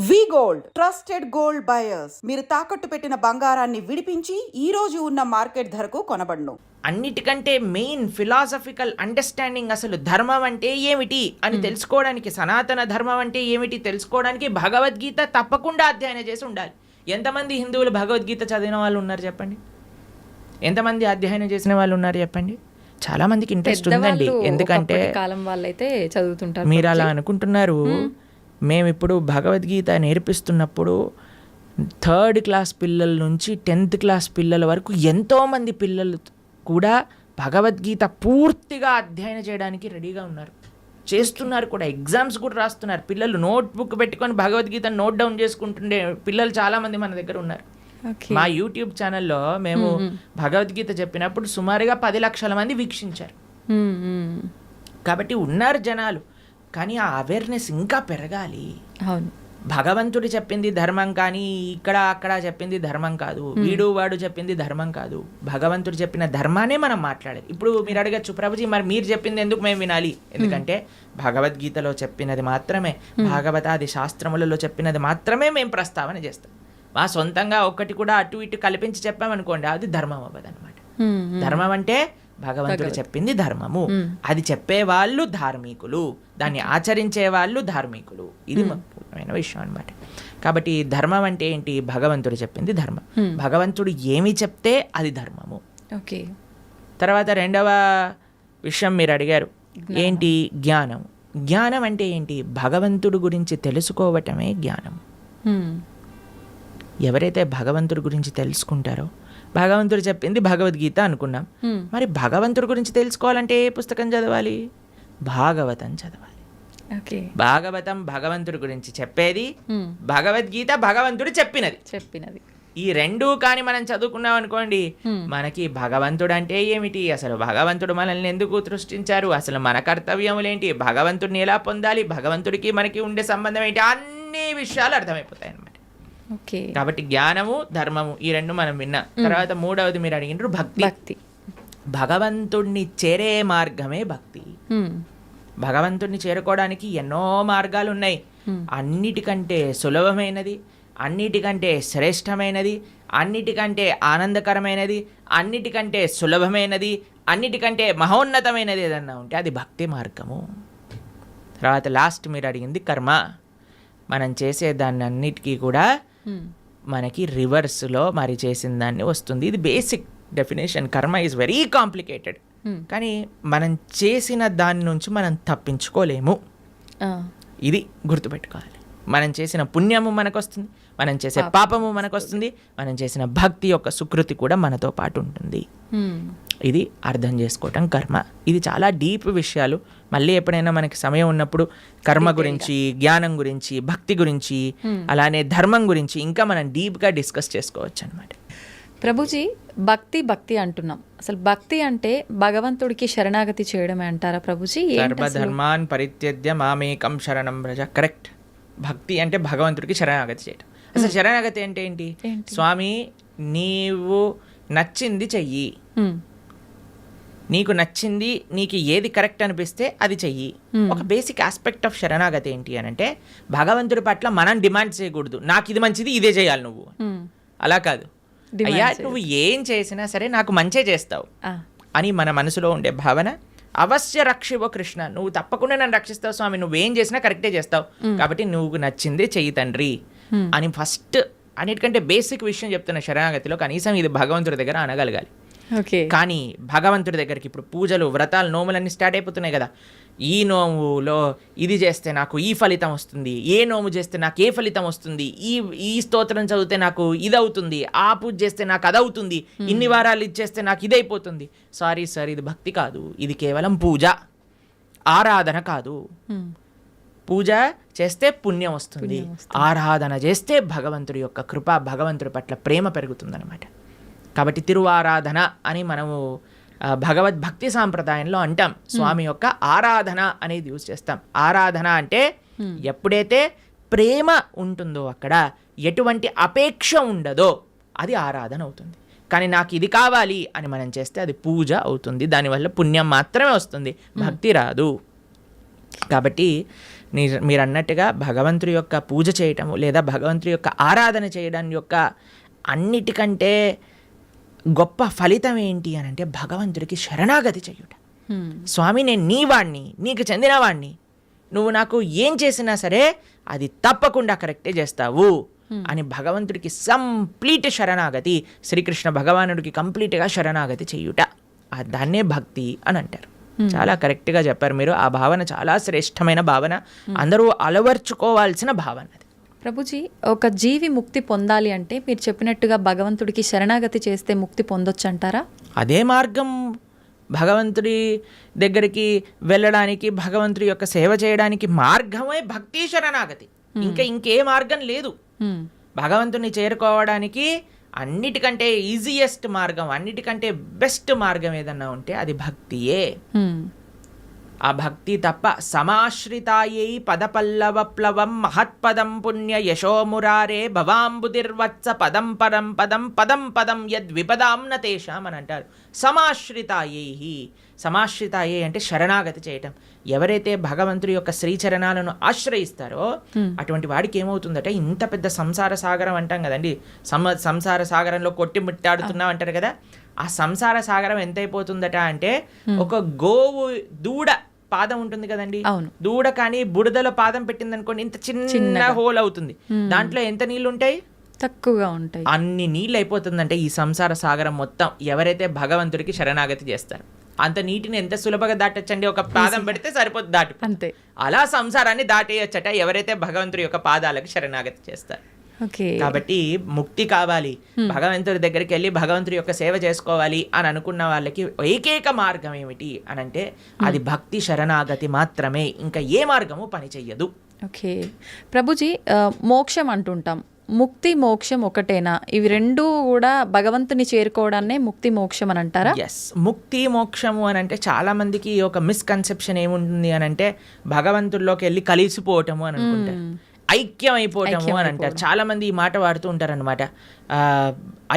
వి గోల్డ్, ట్రస్టెడ్ గోల్డ్ బయర్స్. మీరు తాకట్టు పెట్టిన బంగారాన్ని విడిపించి ఈ రోజు ఉన్న మార్కెట్ ధరకు కొనబడును. అన్నిటికంటే మెయిన్ ఫిలాసఫికల్ అండర్స్టాండింగ్, అసలు ధర్మం అంటే ఏమిటి అని తెలుసుకోవడానికి, సనాతన ధర్మం అంటే ఏమిటి తెలుసుకోవడానికి భగవద్గీత తప్పకుండా అధ్యయనం చేసి ఉండాలి. ఎంతమంది హిందువులు భగవద్గీత చదివిన వాళ్ళు ఉన్నారు చెప్పండి? ఎంతమంది అధ్యయనం చేసిన వాళ్ళు ఉన్నారు చెప్పండి? చాలా మందికి ఇంట్రెస్ట్ ఉందండి, ఎందుకంటే కాలం వాళ్ళైతే చదువుతుంటారు. మీరు అలా అనుకుంటున్నారు. మేము ఇప్పుడు భగవద్గీత నేర్పిస్తున్నప్పుడు 3rd క్లాస్ పిల్లల నుంచి 10th క్లాస్ పిల్లల వరకు ఎంతోమంది పిల్లలు కూడా భగవద్గీత పూర్తిగా అధ్యయనం చేయడానికి రెడీగా ఉన్నారు, చేస్తున్నారు కూడా. ఎగ్జామ్స్ కూడా రాస్తున్నారు. పిల్లలు నోట్బుక్ పెట్టుకొని భగవద్గీత నోట్ డౌన్ చేసుకుంటుండే పిల్లలు చాలామంది మన దగ్గర ఉన్నారు. మా యూట్యూబ్ ఛానల్లో మేము భగవద్గీత చెప్పినప్పుడు సుమారుగా 10 లక్షల మంది వీక్షించారు. కాబట్టి ఉన్నారు జనాలు, కానీ ఆ అవేర్నెస్ ఇంకా పెరగాలి. అవును, భగవంతుడు చెప్పింది ధర్మం కానీ ఇక్కడ అక్కడ చెప్పింది ధర్మం కాదు, వీడు వాడు చెప్పింది ధర్మం కాదు. భగవంతుడు చెప్పిన ధర్మానే మనం మాట్లాడాలి. ఇప్పుడు మీరు అడగచ్చు, ప్రభుజీ మరి మీరు చెప్పింది ఎందుకు మేము వినాలి? ఎందుకంటే భగవద్గీతలో చెప్పినది మాత్రమే, భాగవతాది శాస్త్రములలో చెప్పినది మాత్రమే మేము ప్రస్తావన చేస్తాం. మా సొంతంగా ఒక్కటి కూడా అటు ఇటు కల్పించి చెప్పామనుకోండి, అది ధర్మం అవ్వదు అనమాట. ధర్మం అంటే భగవంతుడు చెప్పింది ధర్మము, అది చెప్పే వాళ్ళు ధార్మికులు, దాన్ని ఆచరించే వాళ్ళు ధార్మికులు. ఇది ముఖ్యమైన విషయం అనమాట. కాబట్టి ధర్మం అంటే ఏంటి? భగవంతుడు చెప్పింది ధర్మం. భగవంతుడు ఏమి చెప్తే అది ధర్మము. ఓకే. తర్వాత రెండవ విషయం మీరు అడిగారు, ఏంటి? జ్ఞానం. జ్ఞానం అంటే ఏంటి? భగవంతుడు గురించి తెలుసుకోవటమే జ్ఞానం. ఎవరైతే భగవంతుడి గురించి తెలుసుకుంటారో, భగవంతుడు చెప్పింది భగవద్గీత అనుకున్నాం, మరి భగవంతుడి గురించి తెలుసుకోవాలంటే ఏ పుస్తకం చదవాలి? భాగవతం చదవాలి. భాగవతం భగవంతుడి గురించి చెప్పేది, భగవద్గీత భగవంతుడు చెప్పినది. ఈ రెండూ కానీ మనం చదువుకున్నాం అనుకోండి, మనకి భగవంతుడు అంటే ఏమిటి, అసలు భగవంతుడు మనల్ని ఎందుకు సృష్టించారు, అసలు మన కర్తవ్యములేంటి, భగవంతుడిని ఎలా పొందాలి, భగవంతుడికి మనకి ఉండే సంబంధం ఏంటి, అన్ని విషయాలు అర్థమైపోతాయి అన్నమాట. కాబట్టి జ్ఞానము ధర్మము ఈ రెండు మనం విన్నాం. తర్వాత మూడవది మీరు అడిగినారు భక్తి. భగవంతుడిని చేరే మార్గమే భక్తి. భగవంతుడిని చేరుకోవడానికి ఎన్నో మార్గాలు ఉన్నాయి. అన్నిటికంటే సులభమైనది, అన్నిటికంటే శ్రేష్టమైనది, అన్నిటికంటే ఆనందకరమైనది, అన్నిటికంటే సులభమైనది, అన్నిటికంటే మహోన్నతమైనది ఏదన్నా ఉంటే అది భక్తి మార్గము. తర్వాత లాస్ట్ మీరు అడిగింది కర్మ. మనం చేసే దాన్ని అన్నిటికీ కూడా మనకి రివర్స్లో మరి చేసిన దాన్ని వస్తుంది. ఇది బేసిక్ డెఫినేషన్. కర్మ ఈజ్ వెరీ కాంప్లికేటెడ్, కానీ మనం చేసిన దాని నుంచి మనం తప్పించుకోలేము. ఇది గుర్తుపెట్టుకోవాలి. మనం చేసిన పుణ్యము మనకు వస్తుంది, మనం చేసే పాపము మనకు వస్తుంది, మనం చేసిన భక్తి యొక్క సుకృతి కూడా మనతో పాటు ఉంటుంది. ఇది అర్థం చేసుకోవటం కర్మ. ఇది చాలా డీప్ విషయాలు. మళ్ళీ ఎప్పుడైనా మనకి సమయం ఉన్నప్పుడు కర్మ గురించి, జ్ఞానం గురించి, భక్తి గురించి, అలానే ధర్మం గురించి ఇంకా మనం డీప్గా డిస్కస్ చేసుకోవచ్చు అనమాట. ప్రభుజీ, భక్తి అంటున్నాం. అసలు భక్తి అంటే భగవంతుడికి శరణాగతి చేయడమే అంటారా ప్రభుజీ? సర్వధర్మాన్ పరిత్యజ్య మామేకం శరణం వ్రజ. కరెక్ట్. భక్తి అంటే భగవంతుడికి శరణాగతి చేయడం. అసలు శరణాగతి అంటే ఏంటి? స్వామి నీవు నచ్చింది చెయ్యి, నీకు నచ్చింది, నీకు ఏది కరెక్ట్ అనిపిస్తే అది చెయ్యి. ఒక బేసిక్ ఆస్పెక్ట్ ఆఫ్ శరణాగతి ఏంటి అని అంటే భగవంతుడి పట్ల మనం డిమాండ్ చేయకూడదు, నాకు ఇది మంచిది ఇదే చేయాలి నువ్వు. అలా కాదు, అయ్యా నువ్వు ఏం చేసినా సరే నాకు మంచే చేస్తావు అని మన మనసులో ఉండే భావన. అవశ్య రక్షివో కృష్ణ, నువ్వు తప్పకుండా నన్ను రక్షిస్తావు స్వామి, నువ్వేం చేసినా కరెక్టే చేస్తావు, కాబట్టి నువ్వు నచ్చిందే చెయ్యి తండ్రి అని ఫస్ట్ అన్నిటికంటే బేసిక్ విషయం చెప్తున్న శరణాగతిలో కనీసం ఇది భగవంతుడి దగ్గర అనగలగాలి. కానీ భగవంతుడి దగ్గరికి ఇప్పుడు పూజలు, వ్రతాలు, నోములన్నీ స్టార్ట్ అయిపోతున్నాయి కదా. ఈ నోములో ఇది చేస్తే నాకు ఈ ఫలితం వస్తుంది, ఏ నోము చేస్తే నాకు ఏ ఫలితం వస్తుంది, ఈ స్తోత్రం చదివితే నాకు ఇది అవుతుంది, ఆ పూజ చేస్తే నాకు అది అవుతుంది, ఇన్ని వారాలు ఇచ్చేస్తే నాకు ఇది అయిపోతుంది. సారీ సార్, ఇది భక్తి కాదు, ఇది కేవలం పూజ, ఆరాధన కాదు. పూజ చేస్తే పుణ్యం వస్తుంది, ఆరాధన చేస్తే భగవంతుడి యొక్క కృప, భగవంతుడి పట్ల ప్రేమ పెరుగుతుందన్నమాట. కాబట్టి తిరువారాధన అని మనము భగవద్భక్తి సాంప్రదాయంలో అంటాం. స్వామి యొక్క ఆరాధన అనేది యూజ్ చేస్తాం. ఆరాధన అంటే ఎప్పుడైతే ప్రేమ ఉంటుందో, అక్కడ ఎటువంటి అపేక్ష ఉండదో అది ఆరాధన అవుతుంది. కానీ నాకు ఇది కావాలి అని మనం చేస్తే అది పూజ అవుతుంది, దానివల్ల పుణ్యం మాత్రమే వస్తుంది, భక్తి రాదు. కాబట్టి మీరు అన్నట్టుగా భగవంతుడి యొక్క పూజ చేయటము లేదా భగవంతుడి యొక్క ఆరాధన చేయడం యొక్క అన్నిటికంటే గొప్ప ఫలితం ఏంటి అని అంటే భగవంతుడికి శరణాగతి చేయుట. స్వామి నేను నీ వాణ్ణి, నీకు చెందిన వాణ్ణి, నువ్వు నాకు ఏం చేసినా సరే అది తప్పకుండా కరెక్టే చేస్తావు అని భగవంతుడికి కంప్లీట్ శరణాగతి, శ్రీకృష్ణ భగవానుడికి కంప్లీట్గా శరణాగతి చేయుట, దాన్నే భక్తి అని అంటారు. చాలా కరెక్ట్గా చెప్పారు మీరు. ఆ భావన చాలా శ్రేష్టమైన భావన, అందరూ అలవర్చుకోవాల్సిన భావన అది. ప్రభుజీ, ఒక జీవి ముక్తి పొందాలి అంటే మీరు చెప్పినట్టుగా భగవంతుడికి శరణాగతి చేస్తే ముక్తి పొందొచ్చు అంటారా? అదే మార్గం భగవంతుడి దగ్గరికి వెళ్ళడానికి, భగవంతుడి యొక్క సేవ చేయడానికి మార్గమే భక్తి శరణాగతి. ఇంకే మార్గం లేదు. భగవంతుని చేరుకోవడానికి అన్నిటికంటే ఈజియెస్ట్ మార్గం, అన్నిటికంటే బెస్ట్ మార్గం ఏదన్నా ఉంటే అది భక్తియే. ఆ భక్తి తప్ప సమాశ్రితాయై పదపల్లవప్లవం మహత్పదం పుణ్య యశోమురారే భవాంబుదిర్వత్స పదం పరం పదం పదం పదం యద్విపదాం న తేషాం అని అంటారు. సమాశ్రితాయై అంటే శరణాగతి చేయటం. ఎవరైతే భగవంతుడి యొక్క శ్రీచరణాలను ఆశ్రయిస్తారో అటువంటి వాడికి ఏమవుతుందట, ఇంత పెద్ద సంసార సాగరం అంటాం కదండి, సంసార సాగరంలో కొట్టి ముట్టాడుతున్నాం అంటారు కదా, ఆ సంసార సాగరం ఎంతైపోతుందట అంటే ఒక గోవు దూడ పాదం ఉంటుంది కదండి, దూడ కానీ బురదలో పాదం పెట్టింది అనుకోండి, ఇంత చిన్న హోల్ అవుతుంది. దాంట్లో ఎంత నీళ్లు ఉంటాయి? తక్కువగా ఉంటాయి. అన్ని నీళ్ళు అయిపోతుందంటే ఈ సంసార సాగరం మొత్తం ఎవరైతే భగవంతుడికి శరణాగతి చేస్తారు. అంత నీటిని ఎంత సులభంగా దాటొచ్చండి, ఒక పాదం పెడితే సరిపోతుంది, దాటి అంతే. అలా సంసారాన్ని దాటేయచ్చట ఎవరైతే భగవంతుడి యొక్క పాదాలకు శరణాగతి చేస్తారు. కాబట్టి ముక్తి కావాలి, భగవంతుడి దగ్గరికి వెళ్ళి భగవంతుడి యొక్క సేవ చేసుకోవాలి అని అనుకున్న వాళ్ళకి ఏకైక మార్గం ఏమిటి అని అంటే అది భక్తి శరణాగతి మాత్రమే. ఇంకా ఏ మార్గము పని చెయ్యదు. ఓకే ప్రభుజీ, మోక్షం అంటుంటాం, ముక్తి మోక్షం ఒకటేనా? ఇవి రెండూ కూడా భగవంతుని చేరుకోవడాన్నే ముక్తి మోక్షం అని అంటారా? ఎస్, ముక్తి మోక్షము అని అంటే చాలా మందికి ఒక మిస్కన్సెప్షన్ ఏముంటుంది అని అంటే భగవంతుల్లోకి వెళ్ళి కలిసిపోవటము అని అనుకుంటారు, ఐక్యం అయిపోవటము అని అంటారు. చాలా మంది ఈ మాట వాడుతూ ఉంటారు అనమాట.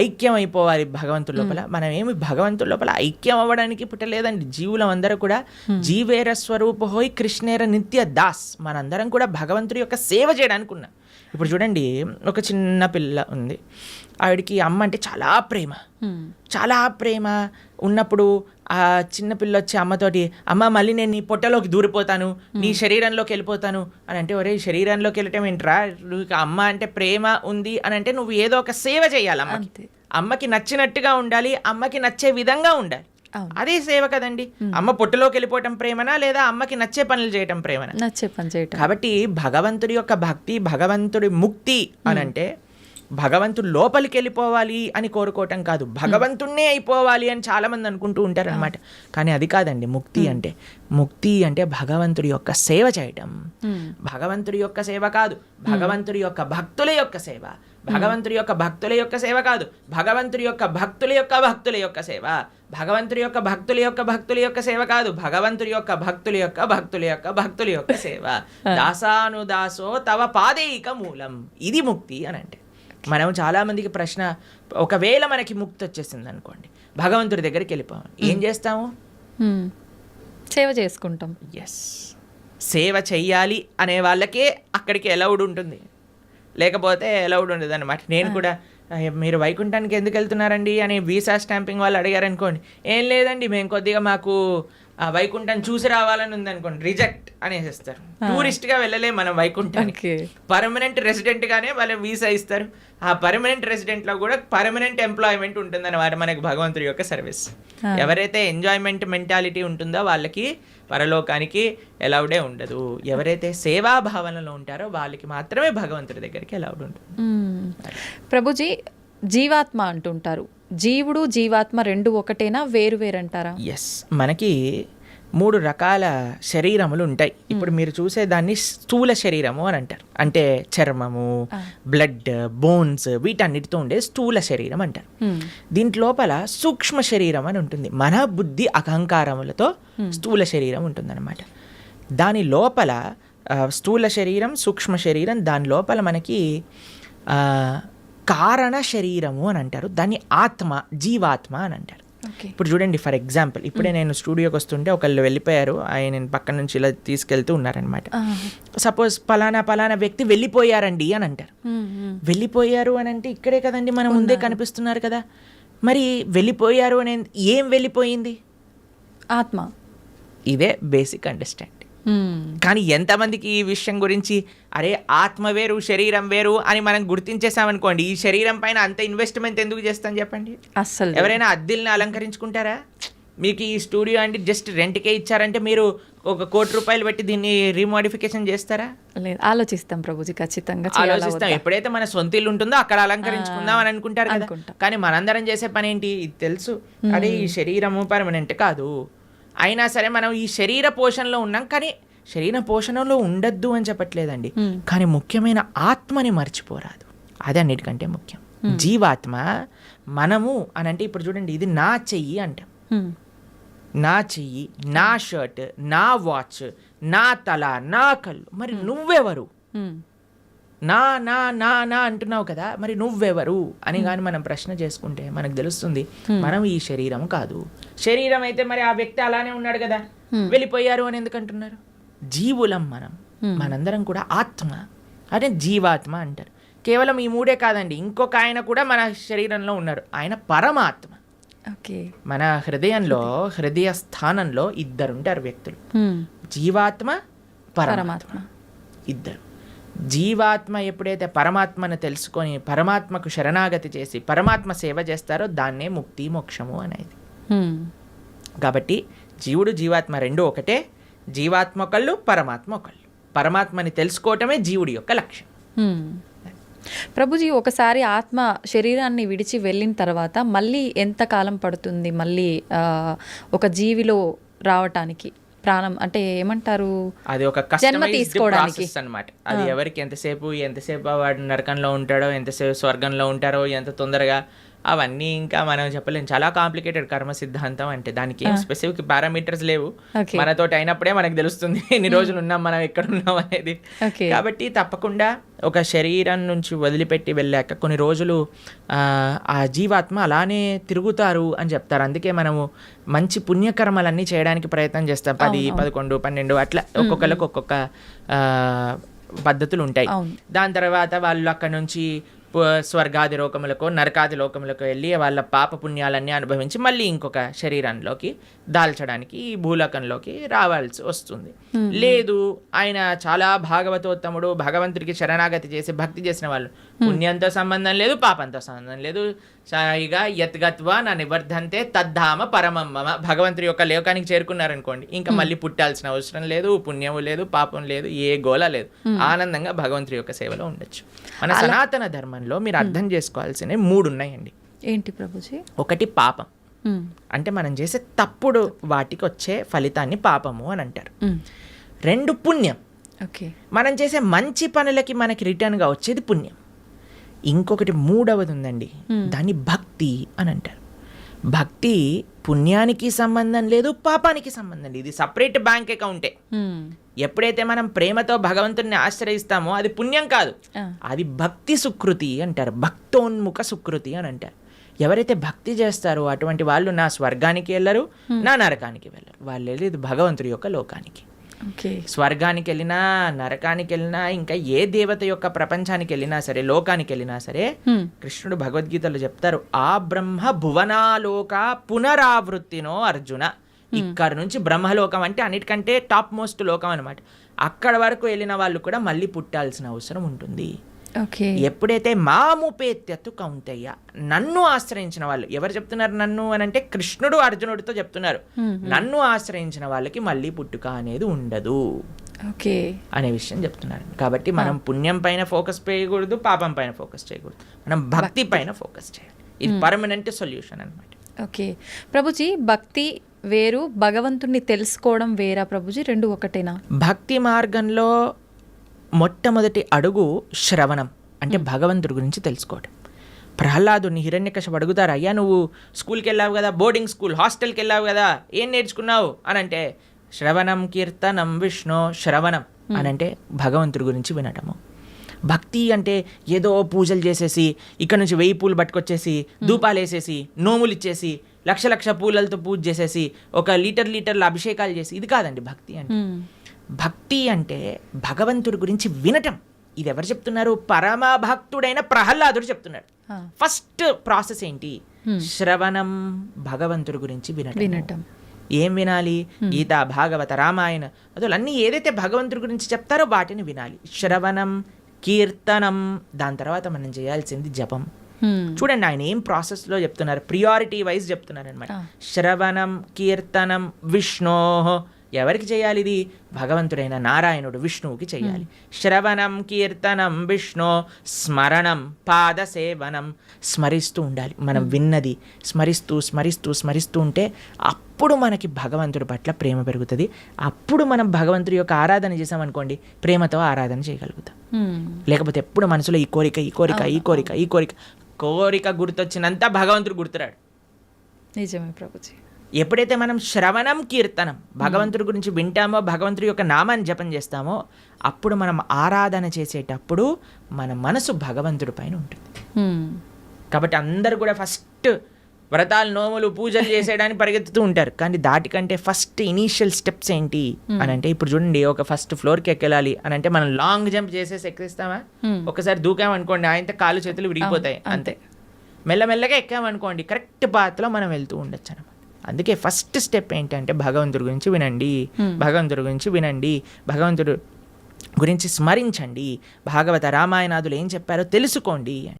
ఐక్యం అయిపోవాలి భగవంతుడి లోపల. మనం ఏమి భగవంతుడి లోపల ఐక్యం అవ్వడానికి పుట్టలేదండి. జీవులం అందరూ కూడా జీవేర స్వరూప హోయ్ కృష్ణేర నిత్య దాస్, మనందరం కూడా భగవంతుడి యొక్క సేవ చేయడానికి ఉన్నాం. ఇప్పుడు చూడండి, ఒక చిన్న పిల్ల ఉంది, ఆవిడికి అమ్మ అంటే చాలా ప్రేమ ఉన్నప్పుడు ఆ చిన్న పిల్ల వచ్చి అమ్మతోటి, అమ్మ మళ్ళీ నేను నీ పొట్టలోకి దూరిపోతాను, నీ శరీరంలోకి వెళ్ళిపోతాను అని అంటే, ఒరే శరీరంలోకి వెళ్ళటం ఏంట్రా, అమ్మ అంటే ప్రేమ ఉంది అని అంటే నువ్వు ఏదో ఒక సేవ చేయాలి. అమ్మకి నచ్చినట్టుగా ఉండాలి, అమ్మకి నచ్చే విధంగా ఉండాలి. అదే సేవ కదండి. అమ్మ పొట్టులోకి వెళ్ళిపోవటం ప్రేమనా, లేదా అమ్మకి నచ్చే పనులు చేయటం ప్రేమనా? నచ్చే పని చేయటం. కాబట్టి భగవంతుడి యొక్క భక్తి, భగవంతుడి ముక్తి అని అంటే భగవంతుడు లోపలికి వెళ్ళిపోవాలి అని కోరుకోవటం కాదు, భగవంతుణ్ణే అయిపోవాలి అని చాలా మంది అనుకుంటూ ఉంటారు అనమాట. కానీ అది కాదండి ముక్తి అంటే. ముక్తి అంటే భగవంతుడి యొక్క సేవ చేయటం. భగవంతుడి యొక్క సేవ కాదు, భగవంతుడి యొక్క భక్తుల యొక్క సేవ. భగవంతుడి యొక్క భక్తుల యొక్క సేవ కాదు, భగవంతుడి యొక్క భక్తుల యొక్క భక్తుల యొక్క సేవ. భగవంతుడి యొక్క భక్తుల యొక్క భక్తుల యొక్క సేవ కాదు, భగవంతుడి యొక్క భక్తుల యొక్క భక్తుల యొక్క భక్తుల యొక్క సేవ. దాసానుదాసో తవ పాదేయిక మూలం, ఇది ముక్తి అని అంటే. మనం చాలా మందికి ప్రశ్న, ఒకవేళ మనకి ముక్తి వచ్చేసింది అనుకోండి, భగవంతుడి దగ్గరికి వెళ్ళిపోవాలి, ఏం చేస్తాము? సేవ చేసుకుంటాం. ఎస్, సేవ చెయ్యాలి అనే వాళ్ళకే అక్కడికి అలౌడ్ ఉంటుంది, లేకపోతే అలౌడ్ ఉండదు అనమాట. నేను కూడా మీరు వైకుంఠానికి ఎందుకు వెళ్తున్నారండి అని వీసా స్టాంపింగ్ వాళ్ళు అడిగారనుకోండి, ఏం లేదండి మేము కొద్దిగా మాకు వైకుంఠం చూసి రావాలని ఉంది అనుకోండి, రిజెక్ట్ అనేసిస్తారు. టూరిస్ట్గా వెళ్ళలే మనం వైకుంఠానికి, పర్మనెంట్ రెసిడెంట్గానే వాళ్ళు వీసా ఇస్తారు. ఆ పర్మనెంట్ రెసిడెంట్లో కూడా పర్మనెంట్ ఎంప్లాయ్మెంట్ ఉంటుందన్నమాట మనకి భగవంతుడి యొక్క సర్వీస్. ఎవరైతే ఎంజాయ్మెంట్ మెంటాలిటీ ఉంటుందో వాళ్ళకి పరలోకానికి అలౌడే ఉండదు. ఎవరైతే సేవా భావనలో ఉంటారో వాళ్ళకి మాత్రమే భగవంతుడి దగ్గరికి అలౌడ్ ఉంటుంది. ప్రభుజీ, జీవాత్మ అంటుంటారు, జీవుడు జీవాత్మ రెండు ఒకటేనా, వేరు వేరంటారా? ఎస్, మనకి 3 రకాల శరీరములు ఉంటాయి. ఇప్పుడు మీరు చూసే దాన్ని స్థూల శరీరము అని అంటారు. అంటే చర్మము, బ్లడ్, బోన్స్ వీటన్నిటితో ఉండే స్థూల శరీరం అంటారు. దీంట్లోపల సూక్ష్మ శరీరం అని ఉంటుంది. మన బుద్ధి అహంకారములతో స్థూల శరీరం ఉంటుందన్నమాట. దాని లోపల స్థూల శరీరం, సూక్ష్మ శరీరం, దాని లోపల మనకి కారణ శరీరము అని అంటారు. దాన్ని ఆత్మ, జీవాత్మ అని అంటారు. ఇప్పుడు చూడండి, ఫర్ ఎగ్జాంపుల్ ఇప్పుడే నేను స్టూడియోకి వస్తుంటే ఒకళ్ళు వెళ్ళిపోయారు, ఆయన పక్క నుంచి ఇలా తీసుకెళ్తూ ఉన్నారనమాట. సపోజ్ పలానా వ్యక్తి వెళ్ళిపోయారండి అని అంటారు. వెళ్ళిపోయారు అని అంటే ఇక్కడే కదండి మన ముందే కనిపిస్తున్నారు కదా. మరి వెళ్ళిపోయారు అని ఏం వెళ్ళిపోయింది? ఆత్మ. ఇదే బేసిక్ అండర్స్టాండింగ్. కానీ ఎంతమందికి ఈ విషయం గురించి, అరే ఆత్మ వేరు శరీరం వేరు అని మనం గుర్తించేసామనుకోండి, ఈ శరీరం పైన అంత ఇన్వెస్ట్మెంట్ ఎందుకు చేస్తాం చెప్పండి? అస్సలు ఎవరైనా ఎవరైనా అద్దెల్ని అలంకరించుకుంటారా? మీకు ఈ స్టూడియో అంటే జస్ట్ రెంట్కే ఇచ్చారంటే మీరు 1 కోటి రూపాయలు పెట్టి దీన్ని రీమోడిఫికేషన్ చేస్తారా? లేదు, ఆలోచిస్తాం ప్రభుజీ, ఖచ్చితంగా ఆలోచిస్తాం. ఎప్పుడైతే మన సొంత ఇల్లు ఉంటుందో అక్కడ అలంకరించుకుందాం అని అనుకుంటారు కదా. కానీ మనందరం చేసే పని ఏంటి? ఇది తెలుసు, అదే ఈ శరీరము పర్మనెంట్ కాదు, అయినా సరే మనం ఈ శరీర పోషణలో ఉన్నాం. కానీ శరీర పోషణలో ఉండద్దు అని చెప్పట్లేదండి, కానీ ముఖ్యమైన ఆత్మని మర్చిపోరాదు. అది అన్నిటికంటే ముఖ్యం. జీవాత్మ మనము అని అంటే, ఇప్పుడు చూడండి, ఇది నా చెయ్యి అంటాం, నా చెయ్యి, నా షర్ట్, నా వాచ్, నా తల, నా కళ్ళు. మరి నువ్వెవరు? నా నా నా నా అంటున్నావు కదా, మరి నువ్వెవరు అని కానీ మనం ప్రశ్న చేసుకుంటే మనకు తెలుస్తుంది మనం ఈ శరీరం కాదు. శరీరం అయితే మరి ఆ వ్యక్తి అలానే ఉన్నాడు కదా, వెళ్ళిపోయారు అని ఎందుకు అంటున్నారు? జీవులం మనం, మనందరం కూడా ఆత్మ, అదే జీవాత్మ అంటారు. కేవలం ఈ 3 కాదండి, ఇంకొక ఆయన కూడా మన శరీరంలో ఉన్నారు, ఆయన పరమాత్మ. మన హృదయంలో, హృదయ స్థానంలో 2 ఉంటారు వ్యక్తులు, జీవాత్మ, పరమాత్మ, 2. జీవాత్మ ఎప్పుడైతే పరమాత్మను తెలుసుకొని పరమాత్మకు శరణాగతి చేసి పరమాత్మ సేవ చేస్తారో దాన్నే ముక్తి మోక్షము అనేది. కాబట్టి జీవుడు జీవాత్మ 2 ఒకటే. జీవాత్మ ఒకళ్ళు, పరమాత్మ ఒకళ్ళు. పరమాత్మని తెలుసుకోవటమే జీవుడి యొక్క లక్ష్యం. ప్రభుజీ, ఒకసారి ఆత్మ శరీరాన్ని విడిచి వెళ్ళిన తర్వాత మళ్ళీ ఎంత కాలం పడుతుంది మళ్ళీ ఒక జీవిలో రావటానికి? ప్రాణం అంటే ఏమంటారు, అది ఒక కస్టమైజ్డ్ ప్రాసెస్ అన్నమాట. అది ఎవరికి ఎంతసేపు వాడు నరకంలో ఉంటాడో, ఎంతసేపు స్వర్గంలో ఉంటారో, ఎంత తొందరగా, అవన్నీ ఇంకా మనం చెప్పలేం. చాలా కాంప్లికేటెడ్ కర్మ సిద్ధాంతం అంటే. దానికి ఏం స్పెసిఫిక్ పారామీటర్స్ లేవు. మనతోటి అయినప్పుడే మనకు తెలుస్తుంది ఎన్ని రోజులు ఉన్నాం, మనం ఎక్కడ ఉన్నాం అనేది. కాబట్టి తప్పకుండా ఒక శరీరం నుంచి వదిలిపెట్టి వెళ్ళాక కొన్ని రోజులు ఆ జీవాత్మ అలానే తిరుగుతారు అని చెప్తారు. అందుకే మనము మంచి పుణ్యకర్మలన్నీ చేయడానికి ప్రయత్నం చేస్తాం. 10, 11, 12 అట్లా ఒక్కొక్కరికి ఒక్కొక్క పద్ధతులు ఉంటాయి. దాని తర్వాత వాళ్ళు అక్కడ నుంచి స్వర్గాది లోకములకు, నరకాది లోకములకు వెళ్ళి వాళ్ళ పాప పుణ్యాలన్నీ అనుభవించి మళ్ళీ ఇంకొక శరీరంలోకి దాల్చడానికి ఈ భూలోకంలోకి రావాల్సి వస్తుంది. లేదు, ఆయన చాలా భాగవతోత్తముడు, భగవంతుడికి శరణాగతి చేసి భక్తి చేసిన వాళ్ళు, పుణ్యంతో సంబంధం లేదు, పాపంతో సంబంధం లేదు, సాయిగా యత్గత్వా నా నివర్ధంతే తద్ధామ పరమం మమ, భగవంతుడి యొక్క లోకానికి చేరుకున్నారనుకోండి, ఇంకా మళ్ళీ పుట్టాల్సిన అవసరం లేదు, పుణ్యము లేదు, పాపం లేదు, ఏ గోల లేదు, ఆనందంగా భగవంతుడి యొక్క సేవలో ఉండొచ్చు. మన సనాతన ధర్మంలో మీరు అర్థం చేసుకోవాల్సినవి 3 ఉన్నాయండి. ఏంటి ప్రభుజీ? ఒకటి పాపం, అంటే మనం చేసే తప్పుడు వాటికి వచ్చే ఫలితాన్ని పాపము అని అంటారు. 2 పుణ్యం, మనం చేసే మంచి పనులకి మనకి రిటర్న్గా వచ్చేది పుణ్యం. ఇంకొకటి 3వది ఉందండి, దాన్ని భక్తి అని అంటారు. భక్తి పుణ్యానికి సంబంధం లేదు, పాపానికి సంబంధం లేదు, ఇది సపరేట్ బ్యాంక్ అకౌంటే. ఎప్పుడైతే మనం ప్రేమతో భగవంతుడిని ఆశ్రయిస్తామో అది పుణ్యం కాదు, అది భక్తి సుకృతి అంటారు, భక్తోన్ముఖ సుకృతి అని అంటారు. ఎవరైతే భక్తి చేస్తారో అటువంటి వాళ్ళు నా స్వర్గానికి వెళ్ళరు, నా నరకానికి వెళ్ళరు, వాళ్ళు వెళ్ళేది భగవంతుడి యొక్క లోకానికి. స్వర్గానికి వెళ్ళినా, నరకానికి వెళ్ళినా, ఇంకా ఏ దేవత యొక్క ప్రపంచానికి వెళ్ళినా సరే, లోకానికి వెళ్ళినా సరే, కృష్ణుడు భగవద్గీతలో చెప్తారు, ఆ బ్రహ్మ భువనాలోక పునరావృత్తినో అర్జున. ఇక్కడ నుంచి బ్రహ్మలోకం అంటే అన్నిటికంటే టాప్ మోస్ట్ లోకం అనమాట. అక్కడ వరకు వెళ్ళిన వాళ్ళు కూడా మళ్ళీ పుట్టాల్సిన అవసరం ఉంటుంది. ఎప్పుడైతే మాముపేత్యత్తు కౌంతయ్య, నన్ను ఆశ్రయించిన వాళ్ళు, ఎవరు చెప్తున్నారు నన్ను అని అంటే కృష్ణుడు అర్జునుడితో చెప్తున్నారు, నన్ను ఆశ్రయించిన వాళ్ళకి మళ్ళీ పుట్టుక అనేది ఉండదు అనే విషయం చెప్తున్నారు. కాబట్టి మనం పుణ్యం పైన ఫోకస్ చేయకూడదు, పాపం పైన ఫోకస్ చేయకూడదు, మనం భక్తి పైన ఫోకస్ చేయాలి. ఇది పర్మనెంట్ సొల్యూషన్ అనమాట. ప్రభుజీ, భక్తి వేరు, భగవంతుణ్ణి తెలుసుకోవడం వేరా ప్రభుజీ? 2 ఒకటేనా? భక్తి మార్గంలో మొట్టమొదటి అడుగు శ్రవణం, అంటే భగవంతుడి గురించి తెలుసుకోవడం. ప్రహ్లాదుని హిరణ్యకశిపుడు అడుగుతారు, అయ్యా నువ్వు స్కూల్కి వెళ్ళావు కదా, బోర్డింగ్ స్కూల్, హాస్టల్కి వెళ్ళావు కదా, ఏం నేర్చుకున్నావు అని అంటే, శ్రవణం కీర్తనం విష్ణు, శ్రవణం అని అంటే భగవంతుడి గురించి వినటము. భక్తి అంటే ఏదో పూజలు చేసేసి, ఇక్కడ నుంచి 1000 పూలు పట్టుకొచ్చేసి, ధూపాలు వేసేసి, నోములు ఇచ్చేసి, లక్ష పూలలతో పూజ చేసేసి, ఒక లీటర్ల అభిషేకాలు చేసి, ఇది కాదండి భక్తి అంటే. భక్తి అంటే భగవంతుడి గురించి వినటం. ఇది ఎవరు చెప్తున్నారు? పరమ భక్తుడైన ప్రహ్లాదుడు చెప్తున్నాడు. ఫస్ట్ ప్రాసెస్ ఏంటి? శ్రవణం, భగవంతుడి గురించి వినటం. ఏం వినాలి? గీత, భాగవత, రామాయణ అసలు అన్నీ ఏదైతే భగవంతుడి గురించి చెప్తారో వాటిని వినాలి. శ్రవణం, కీర్తనం, దాని తర్వాత మనం చేయాల్సింది జపం. చూడండి ఆయన ఏం ప్రాసెస్లో చెప్తున్నారు, ప్రియారిటీ వైజ్ చెప్తున్నారు అనమాట. శ్రవణం, కీర్తనం, విష్ణో, ఎవరికి చేయాలి ఇది? భగవంతుడైన నారాయణుడు విష్ణువుకి చేయాలి. శ్రవణం కీర్తనం విష్ణు స్మరణం పాద సేవనం. స్మరిస్తూ ఉండాలి. మనం విన్నది స్మరిస్తూ స్మరిస్తూ స్మరిస్తూ ఉంటే అప్పుడు మనకి భగవంతుడి పట్ల ప్రేమ పెరుగుతుంది. అప్పుడు మనం భగవంతుడి యొక్క ఆరాధన చేసామనుకోండి, ప్రేమతో ఆరాధన చేయగలుగుతాం. లేకపోతే ఎప్పుడు మనసులో ఈ కోరిక ఈ కోరిక ఈ కోరిక ఈ కోరిక కోరిక గుర్తొచ్చినంత భగవంతుడు గుర్తురాడు. నిజమే ప్రభుజీ. ఎప్పుడైతే మనం శ్రవణం కీర్తనం భగవంతుడి గురించి వింటామో, భగవంతుడి యొక్క నామాన్ని జపం చేస్తామో, అప్పుడు మనం ఆరాధన చేసేటప్పుడు మన మనసు భగవంతుడి పైన ఉంటుంది. కాబట్టి అందరూ కూడా ఫస్ట్ వ్రతాలు నోములు పూజలు చేసేయడానికి పరిగెత్తుతూ ఉంటారు. కానీ దాటికంటే ఫస్ట్ ఇనీషియల్ స్టెప్స్ ఏంటి అని అంటే, ఇప్పుడు చూడండి, ఒక ఫస్ట్ ఫ్లోర్కి ఎక్కెళ్ళాలి అని అంటే మనం లాంగ్ జంప్ చేసేసి ఎక్కిస్తామా? ఒకసారి దూకామనుకోండి, ఆయనతో కాళ్ళు చేతులు విడిగిపోతాయి, అంతే. మెల్లమెల్లగా ఎక్కామనుకోండి, కరెక్ట్ పాత్లో మనం వెళ్తూ ఉండొచ్చు అనమాట. అందుకే ఫస్ట్ స్టెప్ ఏంటంటే భగవంతుడి గురించి వినండి, భగవంతుడి గురించి వినండి, భగవంతుడు గురించి స్మరించండి, భాగవత రామాయణాదులు ఏం చెప్పారో తెలుసుకోండి.